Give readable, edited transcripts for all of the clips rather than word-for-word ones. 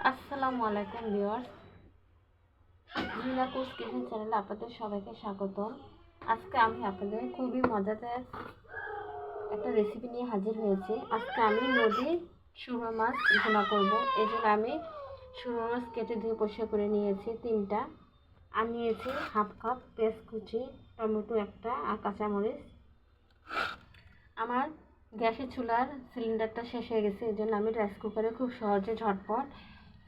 আসসালামু আলাইকুম viewers, মিরাকুলস kitchen চ্যানেলে আপনাদের সবাইকে স্বাগত। আজকে আমি আপনাদের খুবই মজাদার একটা রেসিপি নিয়ে হাজির হয়েছি। আজকে আমি নদীর সুরমা মাছ ভুনা করব। এই জন্য আমি সুরমা মাছ কেটে ধুয়ে পরিষ্কার করে নিয়েছি 3টা, আর নিয়েছি হাফ কাপ পেঁয়াজ কুচি, টমেটো একটা, আর কাঁচামরিচ। আমার গ্যাসের চুলার সিলিন্ডারটা শেষ হয়ে গেছে, এই জন্য আমি রাইস কুকারে খুব সহজে ঝটপট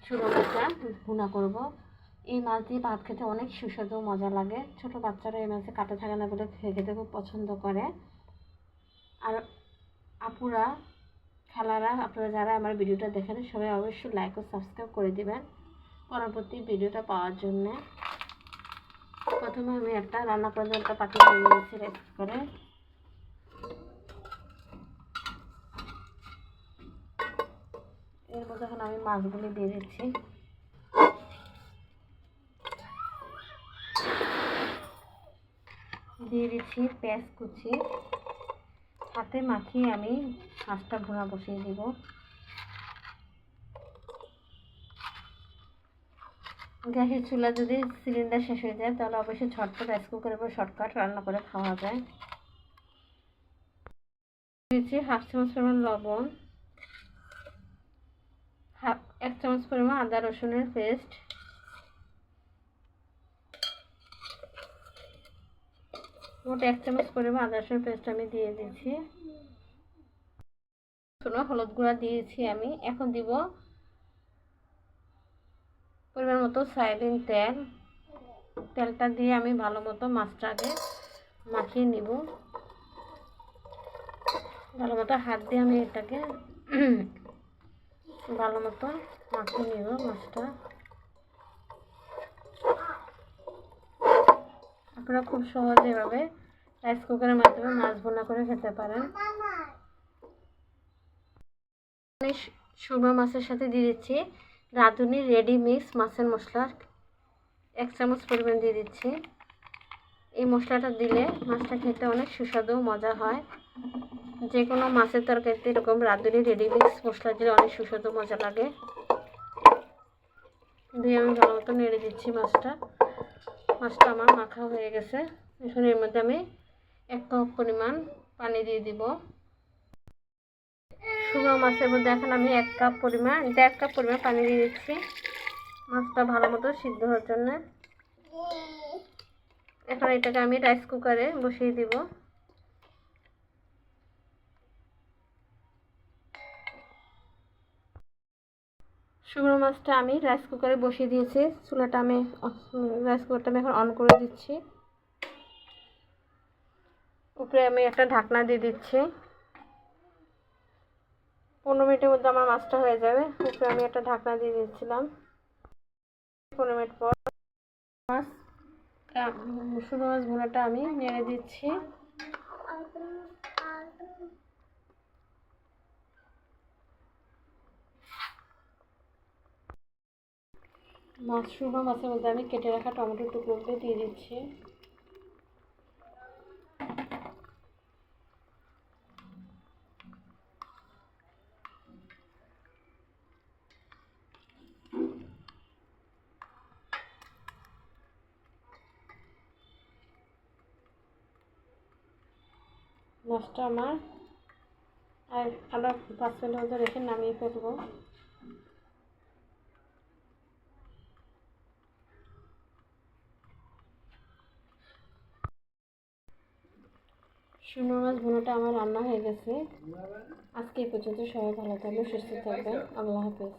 সুরমা মাছটা ভুনা করব। এই মাছ দিয়ে ভাত খেতে অনেক সুস্বাদু মজা লাগে। ছোট বাচ্চারা এই মাছে কাটা থাকে না বলে খেতে খুব পছন্দ করে। আর আপুরা, খালারা, আপনারা যারা আমার ভিডিওটা দেখেন সবাই অবশ্যই লাইক ও সাবস্ক্রাইব করে দিবেন পরবর্তী ভিডিওটা পাওয়ার জন্য। প্রথমে আমি একটা রান্না করার জন্য একটা পাতিল নিয়ে নিয়েছি রাইস কুকারে। এর মধ্যে এখন আমি মাছগুলি দিয়ে দিচ্ছি। দিয়ে দিচ্ছি পেঁয়াজ কুচি, হাতে মাখিয়ে আমি মাছটা ভুনা বসিয়ে দিব। গ্যাসের চুলা যদি সিলিন্ডার শেষ হয়ে যায় তাহলে অবশ্যই ঝটপট রাইস কুকারের উপর শর্টকাট রান্না করে খাওয়া যায়। দিচ্ছি হাফ চামচ পরিমাণ লবণ, 1 চামচ পরিমাণ আদা রসুনের পেস্ট, মোট 1 চামচ পরিমাণ আদা রসুনের পেস্ট আমি দিয়ে দিচ্ছি। হলুদ গুঁড়া দিয়েছি আমি। এখন দিব পরিমাণ মতো সয়াবিন তেল। তেলটা দিয়ে আমি ভালো মতো মাছটাকে মাখিয়ে নিব। ভালো মতো হাত দিয়ে আমি এটাকে ভালো মতো মাখিয়ে নিব মাছটা। আপনারা খুব সহজে এভাবে রাইস কুকারের মাধ্যমে মাছ ভুনা করে খেতে পারেন। সুরমা মাছের সাথে দিয়ে দিচ্ছি রাঁধুনি রেডি মিক্স মাছের মশলা 1 চামচ পরিমাণ দিয়ে দিচ্ছি। এই মশলাটা দিলে মাছটা খেতে অনেক সুস্বাদু মজা হয়। যে কোনো মাছের তরকারিতে এরকম রাঁধুনি রেডি মিক্স মশলা দিলে অনেক সুস্বাদু মজা লাগে। দিয়ে আমি ভালো মতো নেড়ে দিচ্ছি মাছটা আমার মাখা হয়ে গেছে। এখন এর মধ্যে আমি 1 কাপ পরিমাণ পানি দিয়ে দিব। সুরমা মাছের মধ্যে এখন আমি 1 কাপ পরিমাণ পানি দিয়ে দিচ্ছি মাছটা ভালো মতো সিদ্ধ হওয়ার জন্য। এখন এটাকে আমি রাইস কুকারে বসিয়ে দিব। সুরমা মাছটা আমি রাইস কুকারে বসিয়ে দিয়েছি। রাইস কুকারটা আমি এখন অন করে দিচ্ছি। উপরে আমি একটা ঢাকনা দিয়ে দিচ্ছি। 15 মিনিটের মধ্যে আমার মাছটা হয়ে যাবে। উপরে আমি একটা ঢাকনা দিয়ে দিচ্ছিলাম। 15 মিনিট পর সুরমা মাছ ভুনাটা আমি নেড়ে দিচ্ছি। সুরমা মাছের মধ্যে আমি কেটে রাখা টমেটোর টুকরোগুলো দিয়ে দিচ্ছি। মাছটা আমার আর 5 মিনিটের মধ্যে রেখে নামিয়ে ফেলবো। সুরমা মাছ ভুনাটা আমার রান্না হয়ে গেছে। আজকে এই পর্যন্ত। সবাই ভালো থাকবেন, সুস্থ থাকবেন। আল্লাহ হাফেজ।